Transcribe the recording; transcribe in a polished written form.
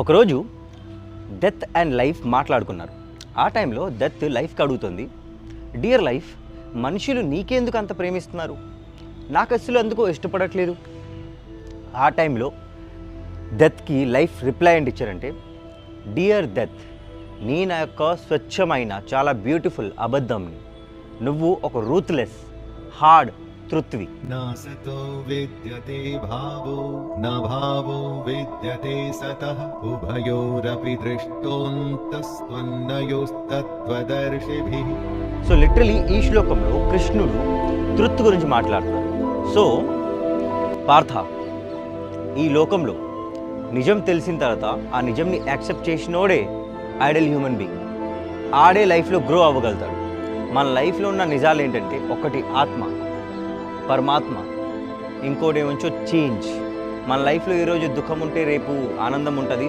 ఒకరోజు death and life మాట్లాడుకున్నారు. ఆ టైంలో డెత్ లైఫ్కి అడుగుతుంది, డియర్ లైఫ్, మనుషులు నీకెందుకు అంత ప్రేమిస్తున్నారు? నాకు అసలు ఎందుకో ఇష్టపడట్లేదు. ఆ టైంలో డెత్కి లైఫ్ రిప్లై ఏంటి ఇచ్చారంటే, డియర్ డెత్, నీ నా యొక్క స్వచ్ఛమైన చాలా బ్యూటిఫుల్ అబద్ధంని, నువ్వు ఒక రూత్లెస్ హార్డ్ తృత్వి. నాసతో విద్యతే భావో న భావో విద్యతే సతః ఉభయోరపి దృష్టోంతస్త్వన్నయోస్తత్వదర్శిభిః. సో లిటరలీ ఈ శ్లోకంలో కృష్ణుడు తృత్ గురించి మాట్లాడుతున్నారు. సో పార్థ, ఈ లోకంలో నిజం తెలిసిన తర్వాత ఆ నిజంని యాక్సెప్ట్ చేసినోడే ఐడల్ హ్యూమన్ బీయింగ్. ఆడే లైఫ్లో గ్రో అవ్వగలుగుతాడు. మన లైఫ్లో ఉన్న నిజాలు ఏంటంటే, ఒకటి ఆత్మ, పరమాత్మ, ఇంకోటి ఏమొచ్చో చేంజ్. మన లైఫ్లో ఈరోజు దుఃఖం ఉంటే రేపు ఆనందం ఉంటుంది,